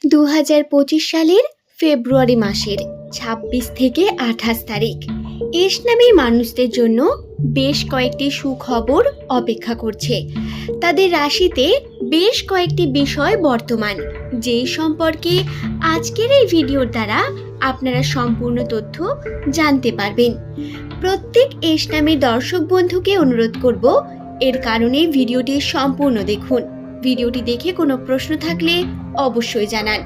2025 সালের ফেব্রুয়ারি মাসের 26 থেকে 28 তারিখ এস নামী মানুষদের জন্য বেশ কয়েকটি সুখবর অপেক্ষা করছে। তাদের রাশিতে বেশ কয়েকটি বিষয় বর্তমান, যেই সম্পর্কে আজকের এই ভিডিওর দ্বারা আপনারা সম্পূর্ণ তথ্য জানতে পারবেন। প্রত্যেক এস নামী দর্শক বন্ধুকে অনুরোধ করব, এর কারণে ভিডিওটি সম্পূর্ণ দেখুন। ভিডিওটি দেখে কোনো প্রশ্ন থাকলে অবশ্যই জানান।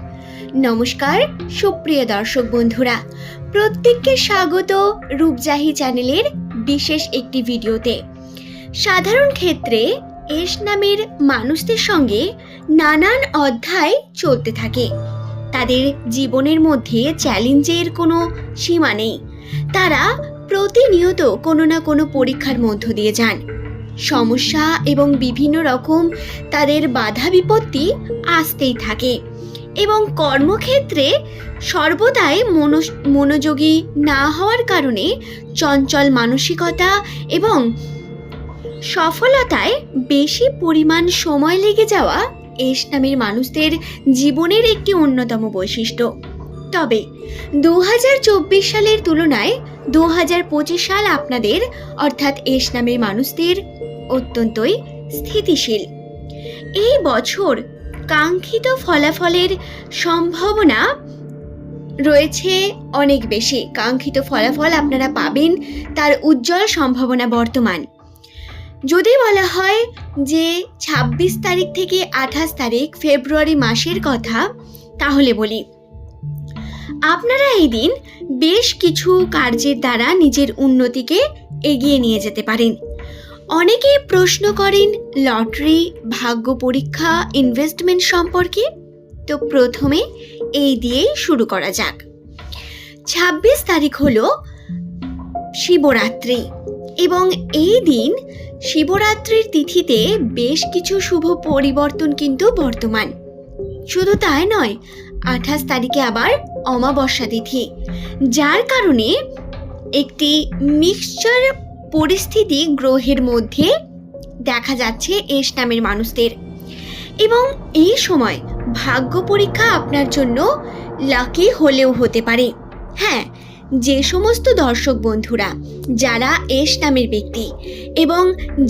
নমস্কার সুপ্রিয় দর্শক বন্ধুরা, প্রত্যেককে স্বাগত রূপজাহি চ্যানেলের বিশেষ একটি ভিডিওতে। সাধারণ ক্ষেত্রে এস নামের মানুষদের সঙ্গে নানান অধ্যায় চলতে থাকে। তাদের জীবনের মধ্যে চ্যালেঞ্জের কোনো সীমা নেই। তারা প্রতিনিয়ত কোনো না কোনো পরীক্ষার মধ্য দিয়ে যান। সমস্যা এবং বিভিন্ন রকম তাদের বাধা বিপত্তি আসতেই থাকে এবং কর্মক্ষেত্রে সর্বদাই মনোযোগী না হওয়ার কারণে চঞ্চল মানসিকতা এবং সফলতায় বেশি পরিমাণ সময় লেগে যাওয়া এস নামের মানুষদের জীবনের একটি অন্যতম বৈশিষ্ট্য। তবে 2024 সালের তুলনায় 2025 সাল আপনাদের অর্থাৎ এস নামের মানুষদের অত্যন্তই স্থিতিশীল। এই বছর কাঙ্ক্ষিত ফলাফলের সম্ভাবনা রয়েছে অনেক বেশি। কাঙ্ক্ষিত ফলাফল আপনারা পাবেন, তার উজ্জ্বল সম্ভাবনা বর্তমান। যদি বলা হয় যে 26 তারিখ থেকে 28 তারিখ ফেব্রুয়ারি মাসের কথা, তাহলে বলি আপনারা এই দিন বেশ কিছু কার্যের দ্বারা নিজের উন্নতিকে এগিয়ে নিয়ে যেতে পারেন। অনেকেই প্রশ্ন করেন লটারি, ভাগ্য পরীক্ষা, ইনভেস্টমেন্ট সম্পর্কে। তো প্রথমে এই দিয়েই শুরু করা যাক। 26 তারিখ হলো শিবরাত্রি এবং এই দিন শিবরাত্রির তিথিতে বেশ কিছু শুভ পরিবর্তন কিন্তু বর্তমান। শুধু তাই নয়, 28 তারিখে আবার অমাবস্যা তিথি, যার কারণে একটি মিক্সচার পরিস্থিতি গ্রহের মধ্যে দেখা যাচ্ছে এস নামের মানুষদের। এবং এই সময় ভাগ্য পরীক্ষা আপনার জন্য লাকি হলেও হতে পারে। হ্যাঁ, যে সমস্ত দর্শক বন্ধুরা যারা এস নামের ব্যক্তি এবং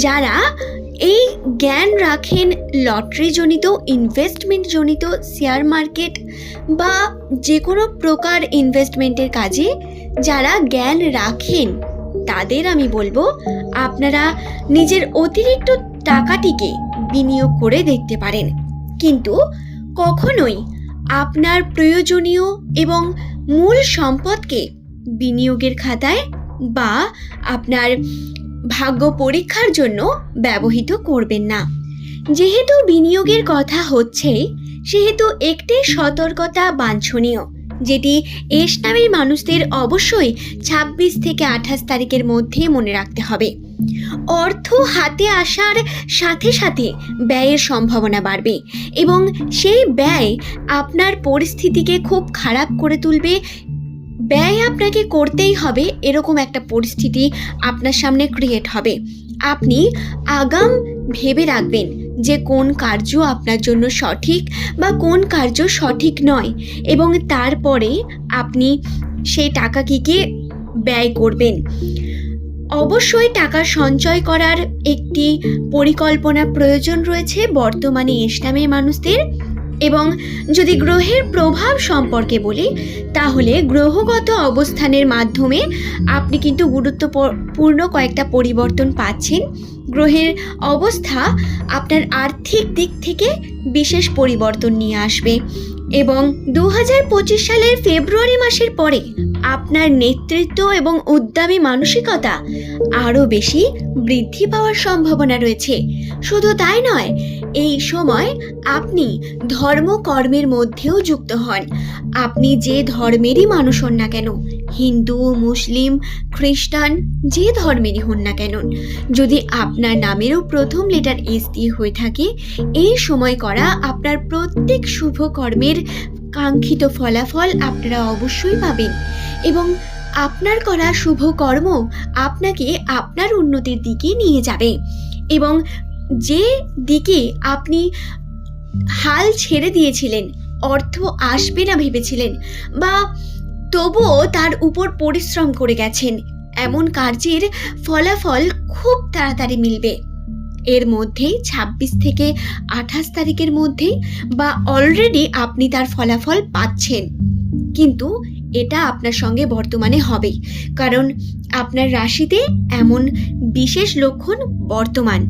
যারা এই জ্ঞান রাখেন লটারি জনিত, ইনভেস্টমেন্ট জনিত, শেয়ার মার্কেট বা যে কোনো প্রকার ইনভেস্টমেন্টের কাজে যারা জ্ঞান রাখেন, তাদের আমি বলবো আপনারা নিজের অতিরিক্ত টাকাটিকে বিনিয়োগ করে দেখতে পারেন, কিন্তু কখনোই আপনার প্রয়োজনীয় এবং মূল সম্পদকে বিনিয়োগের খাতায় বা আপনার ভাগ্য পরীক্ষার জন্য ব্যবহৃত করবেন না। যেহেতু বিনিয়োগের কথা হচ্ছে, সেহেতু একটি সতর্কতা বাঞ্ছনীয়, যেটি এস নামের মানুষদের অবশ্যই 26 থেকে 28 তারিখের মধ্যে মনে রাখতে হবে। অর্থ হাতে আসার সাথে সাথে ব্যয়ের সম্ভাবনা বাড়বে এবং সেই ব্যয় আপনার পরিস্থিতিকে খুব খারাপ করে তুলবে। ব্যয় আপনাকে করতেই হবে, এরকম একটা পরিস্থিতি আপনার সামনে ক্রিয়েট হবে। আপনি আগাম ভেবে রাখবেন যে কোন কার্য আপনার জন্য সঠিক বা কোন কার্য সঠিক নয়, এবং তারপরে আপনি সেই টাকাটিকে ব্যয় করবেন। অবশ্যই টাকা সঞ্চয় করার একটি পরিকল্পনা প্রয়োজন রয়েছে বর্তমানে এস নামের মানুষদের। এবং যদি গ্রহের প্রভাব সম্পর্কে বলি, তাহলে গ্রহগত অবস্থানের মাধ্যমে আপনি কিন্তু গুরুত্বপূর্ণ কয়েকটা পরিবর্তন পাচ্ছেন। গ্রহের অবস্থা আপনার আর্থিক দিক থেকে বিশেষ পরিবর্তন নিয়ে আসবে এবং 2025 সালের ফেব্রুয়ারি মাসের পরে আপনার নেতৃত্ব এবং উদ্যমী মানসিকতা আরও বেশি বৃদ্ধি পাওয়ার সম্ভাবনা রয়েছে। শুধু তাই নয়, এই সময় আপনি ধর্মকর্মের মধ্যেও যুক্ত হন। আপনি যে ধর্মেরই মানুষ হন না কেন, হিন্দু, মুসলিম, খ্রিস্টান, যে ধর্মেরই হন না কেন, যদি আপনার নামেরও প্রথম লেটার এস দিয়ে হয়ে থাকে, এই সময় করা আপনার প্রত্যেক শুভ কর্মের কাঙ্ক্ষিত ফলাফল আপনারা অবশ্যই পাবেন এবং আপনার করা শুভ কর্ম আপনাকে আপনার উন্নতির দিকে নিয়ে যাবে এবং যে দিকে আপনি হাল ছেড়ে দিয়েছিলেন অর্থ আসবে না ভেবেছিলেন, বা তবুও তার উপর পরিশ্রম করে গেছেন, এমন কার্যের ফলাফল খুব তাড়াতাড়ি মিলবে। এর মধ্যেই 26 থেকে 28 তারিখের মধ্যেই বা অলরেডি আপনি তার ফলাফল পাচ্ছেন। কিন্তু এটা আপনার সঙ্গে বর্তমানে হবেই, কারণ আপনার রাশিতে এমন বিশেষ লক্ষণ বর্তমান।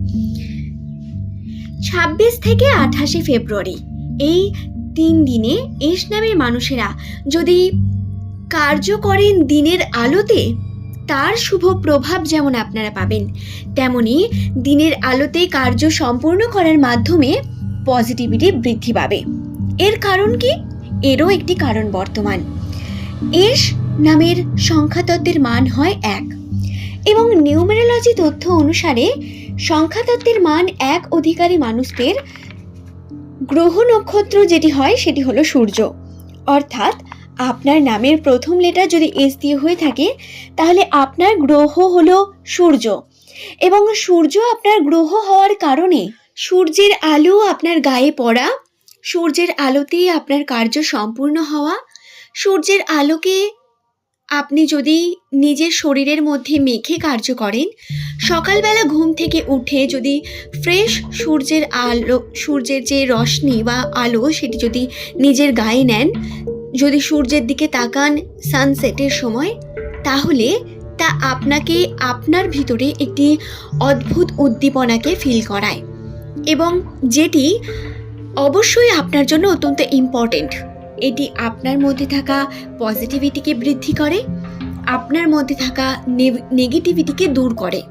26 থেকে 28 ফেব্রুয়ারি এই 3 দিনে এস নামের মানুষেরা যদি কার্য করেন দিনের আলোতে, তার শুভ প্রভাব যেমন আপনারা পাবেন, তেমনি দিনের আলোতে কার্য সম্পূর্ণ করার মাধ্যমে পজিটিভিটি বৃদ্ধি পাবে। এর কারণ কি? এরও একটি কারণ বর্তমান। এস নামের সংখ্যাতত্ত্বের মান হয় 1 এবং নিউমেরোলজি তথ্য অনুসারে সংখ্যাতত্ত্বের মান 1 অধিকারী মানুষদের গ্রহ নক্ষত্র যেটি হয় সেটি হলো সূর্য। অর্থাৎ আপনার নামের প্রথম লেটার যদি এস দিয়ে হয়ে থাকে, তাহলে আপনার গ্রহ হলো সূর্য, এবং সূর্য আপনার গ্রহ হওয়ার কারণে সূর্যের আলো আপনার গায়ে পড়া, সূর্যের আলোতেই আপনার কার্য সম্পূর্ণ হওয়া, সূর্যের আলোকে আপনি যদি নিজের শরীরের মধ্যে মেখে কার্য করেন, সকালবেলা ঘুম থেকে উঠে যদি ফ্রেশ সূর্যের আলো, সূর্যের যে রশ্মি বা আলো সেটি যদি নিজের গায়ে নেন, যদি সূর্যের দিকে তাকান সানসেটের সময়, তাহলে তা আপনাকে আপনার ভিতরে একটি অদ্ভুত উদ্দীপনাকে ফিল করায়, এবং যেটি অবশ্যই আপনার জন্য অত্যন্ত ইম্পর্টেন্ট। এটি আপনার মধ্যে থাকা পজিটিভিটিকে বৃদ্ধি করে, আপনার মধ্যে থাকা নেগেটিভিটিকে দূর করে,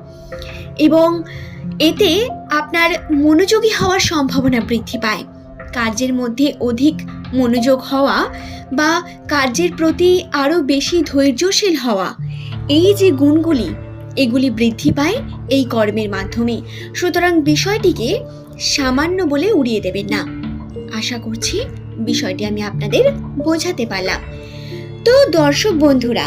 এবং এতে আপনার মনোযোগী হওয়ার সম্ভাবনা বৃদ্ধি পায়। কার্যের মধ্যে অধিক মনোযোগ হওয়া বা কার্যের প্রতি আরও বেশি ধৈর্যশীল হওয়া, এই যে গুণগুলি, এগুলি বৃদ্ধি পায় এই কর্মের মাধ্যমে। সুতরাং বিষয়টিকে সামান্য বলে উড়িয়ে দেবেন না। আশা করছি বিষয়টি আমি আপনাদের বোঝাতে পারলাম। তো দর্শক বন্ধুরা,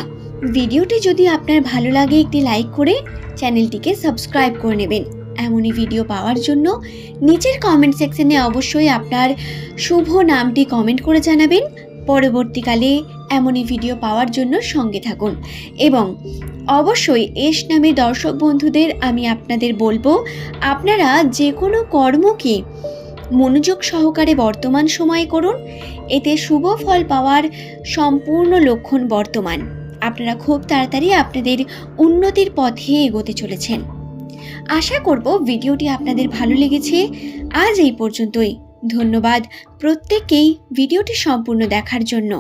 ভিডিওটি যদি আপনার ভালো লাগে একটি লাইক করে চ্যানেলটিকে সাবস্ক্রাইব করে নেবেন। এমনই ভিডিও পাওয়ার জন্য নিচের কমেন্ট সেকশনে অবশ্যই আপনার শুভ নামটি কমেন্ট করে জানাবেন। পরবর্তীকালে এমনই ভিডিও পাওয়ার জন্য সঙ্গে থাকুন, এবং অবশ্যই এস নামের দর্শক বন্ধুদের আমি আপনাদের বলবো, আপনারা যে কোনো কর্মকে মনোযোগ সহকারে বর্তমান সময়ে করুন, এতে শুভ ফল পাওয়ার সম্পূর্ণ লক্ষণ বর্তমান। আপনারা খুব তাড়াতাড়ি আপনাদের উন্নতির পথে এগোতে চলেছেন। আশা করব ভিডিওটি আপনাদের ভালো লেগেছে। আজ এই পর্যন্তই। ধন্যবাদ প্রত্যেককেই ভিডিওটি সম্পূর্ণ দেখার জন্য।